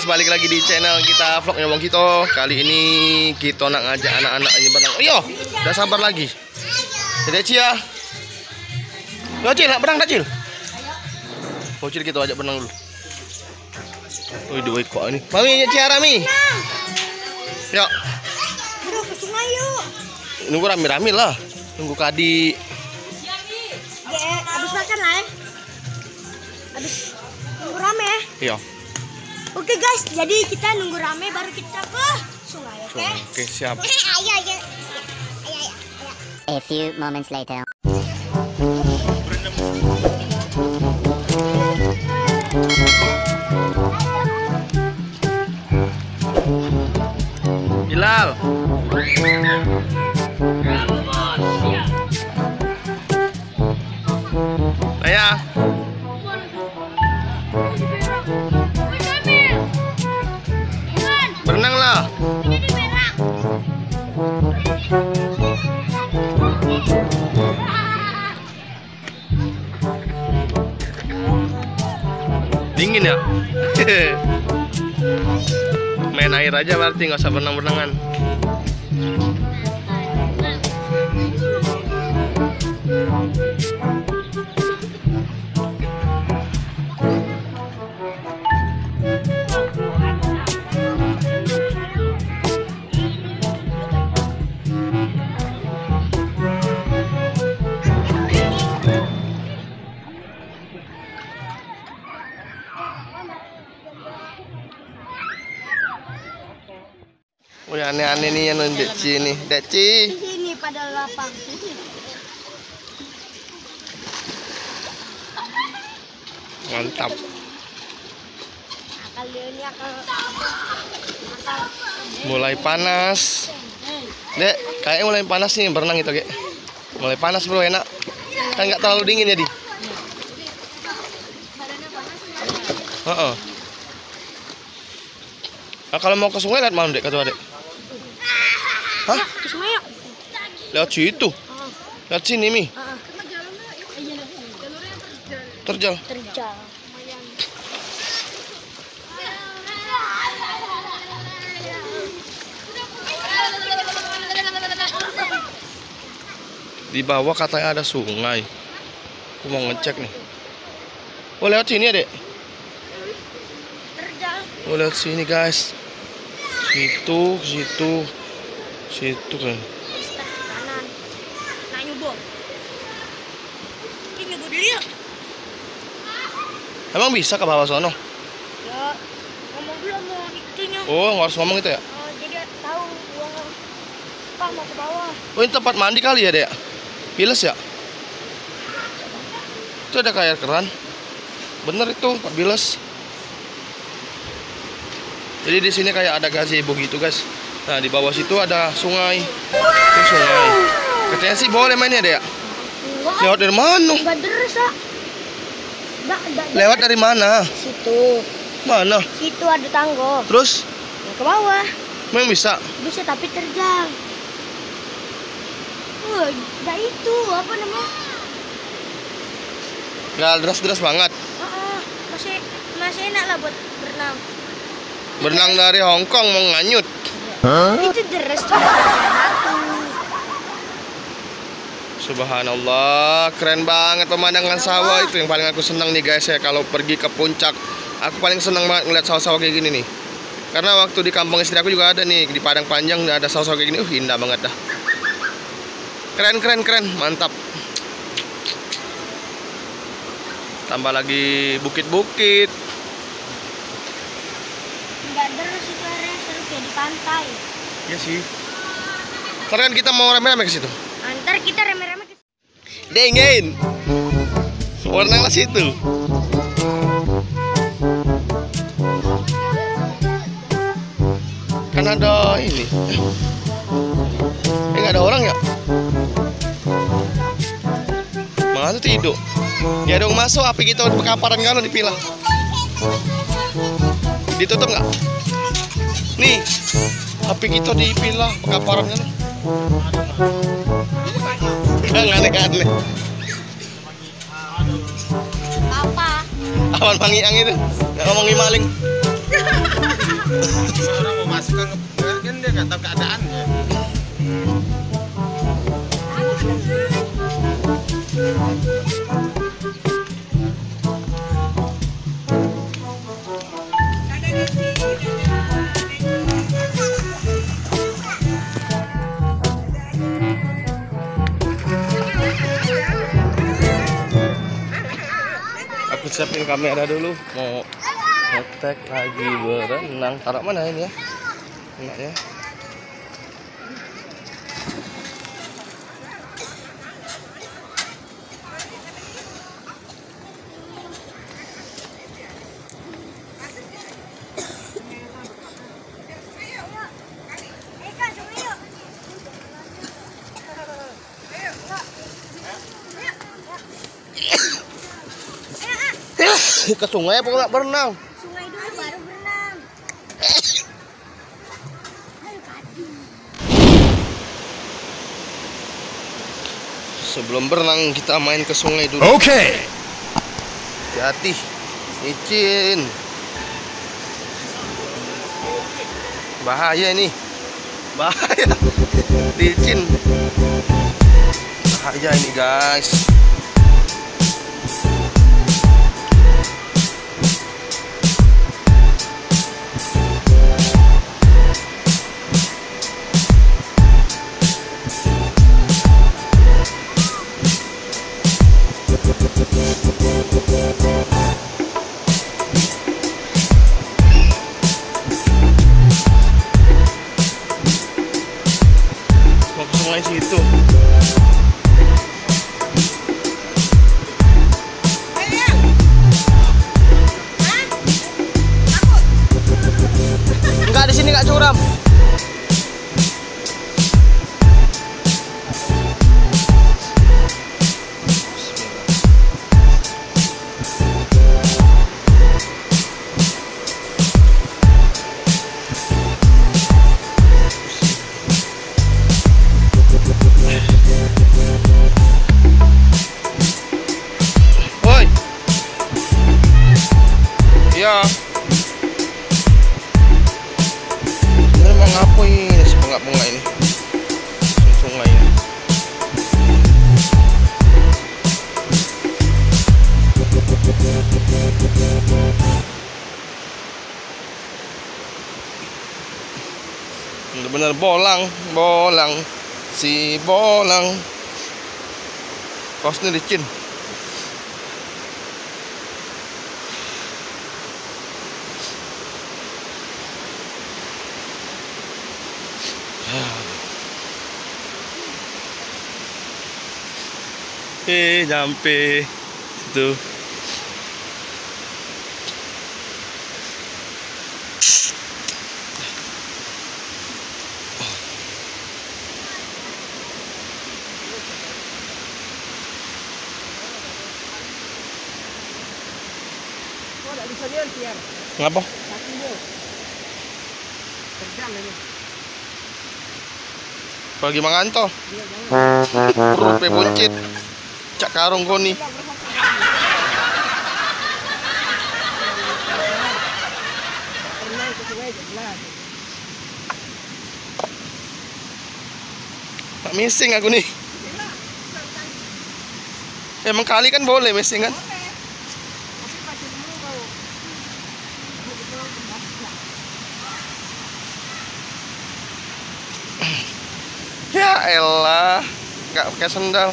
balik lagi di channel kita vlognya Wong Kito. Kali ini kita nak ngajak anak-anak ini berenang. Yo, udah sabar lagi. Jadi Cia. Yo Cil, nak berenang tak Cil? Oh Cil, kita ajak berenang dulu. Wih, dua kok ini. Mami, Cia Rami. Yo. Aduh, ke sungai yuk. Nunggu rame-rame lah. Nunggu Kadi. Ya, habis makan lah ya. Habis nunggu rame ya. Iya. Oke guys, jadi kita nunggu rame baru kita ke sungai, oke? Oke, siap. Ayo. A few moments later. Bilal. Ayah. Berenang lah. Dingin ya? Main air aja berarti, nggak usah berenang-berenangan. Oh ya, aneh-aneh nih yang Deci nih. Deci. Di sini pada lapang. Mantap. Kali ini akan Mulai panas. Dek, kayaknya mulai panas nih berenang itu, Kek. Mulai panas bro, enak. Kan nggak terlalu dingin jadi. Heeh. Nah, kalau mau ke sungai lihat mana, Dek, kata Dek? Hah? ke sungai yuk. Lewat situ. Lewat sini, Mi. Terjal. Terjal. Di bawah katanya ada sungai. Aku mau ngecek nih. Oh, lewat sini ya, Dek? Terjal. Oh, lewat sini, guys. Situ kan. Kanan. Nah, nyubo. Ini nyubo dulu yuk. Emang bisa ke bawah sono? Ya, ngomong dulu mau itunya. Oh, harus ngomong gitu ya? Jadi tahu gua mau ke bawah. Oh, ini tempat mandi kali ya, Dek? Piles ya? Itu ada kayak keran. Bener itu, Pak Biles. Jadi di sini kayak ada gazebo gitu, guys. Nah, di bawah situ ada sungai. Itu sungai. Katanya sih boleh mainnya, Dek. Lewat dari mana? Badersa. Lewat dari mana? Situ. Mana? Situ ada tangga. Terus? Ya, ke bawah. Memang bisa? Bisa tapi terjal. Nah itu apa namanya? Nggak deras-deras banget. Masih enak lah buat berenang. Berenang dari Hongkong mau nganyut. Itu deras tuh. Subhanallah, keren banget pemandangan sawah. Itu yang paling aku senang nih, guys ya. Kalau pergi ke puncak, aku paling senang banget ngeliat sawah-sawah kayak gini nih. Karena waktu di kampung istri aku juga ada nih, di Padang Panjang ada sawah-sawah kayak gini. Indah banget dah. Keren, mantap. Tambah lagi bukit-bukit. Enggak deras itu area seru kayak di pantai. Iya sih. Ntar kan kita mau rame-rame ke situ. Ntar kita rame-rame ke Dingin. Warnanya situ. Kan ada ini. Nggak ada orang ya? Mana tuh tidur? Ya dong masuk, api kita di kaparan kalau dipilah. Ditutup nggak? Nih, api kita dipilah kaparan kan? Nggak aneh-aneh. apa? Awan mangiang itu, nggak ngomongin maling. Orang mau masuk kan dia nggak tahu keadaannya. Aku siapin kamera dulu, mau ngetek lagi berenang. Taruh mana ini ya? Enaknya. Ke sungai apa nggak berenang? Sungai dulu baru berenang. Sebelum berenang kita main ke sungai dulu. Oke. Hati-hati, licin. Bahaya ini. Bahaya. Licin. Bahaya ini, guys. Mau ke sungai situ. Enggak, di sini enggak curam. Woi. Iya. Ini mau ngapain si penggak-penggak ini? Sungai ini. Bener-bener bolang si bolang. Kosnya licin. Nyampe itu. Ngapa? Pagi mangan toh. Perut pe buncit. Cak karung koni. Tak missing aku nih. Emang kali kan boleh missing kan? Ya elah, nggak pakai sendal.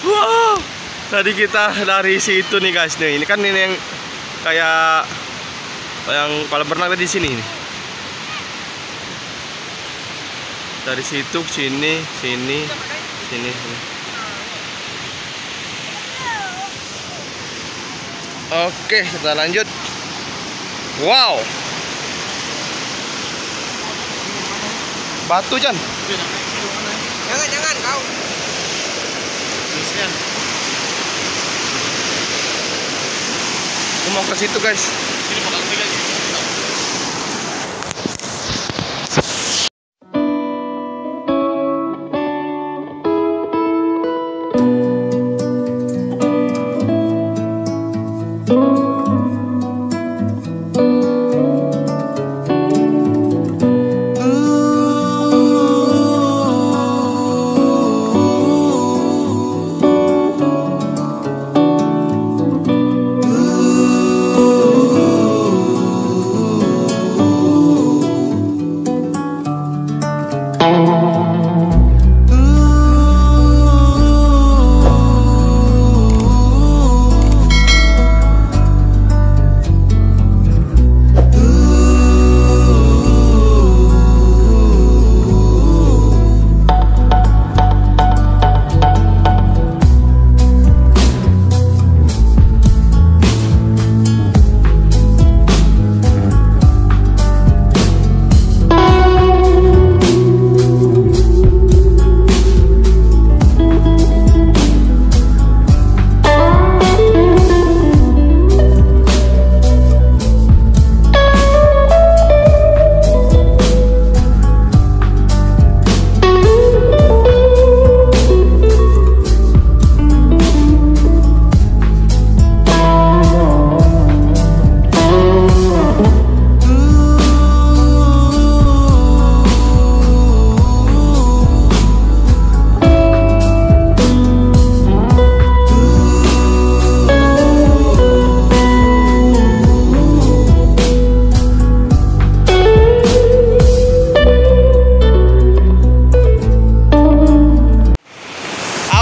Wow, tadi kita dari situ nih guys nih. Ini kan ini yang kayak yang kolam berenang di sini. Dari situ sini, sini, sini, sini. Oke, kita lanjut. Wow. Batu, Chan. Jangan kau. Aku mau ke situ, guys.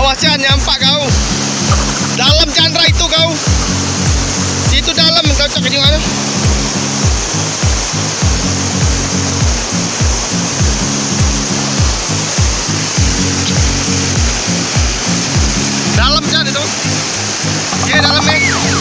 Awas ya, nyampak kau. Dalam Chandra itu kau. Situ dalam kau cek di mana? Dalam Chan itu. Ya dalam nih.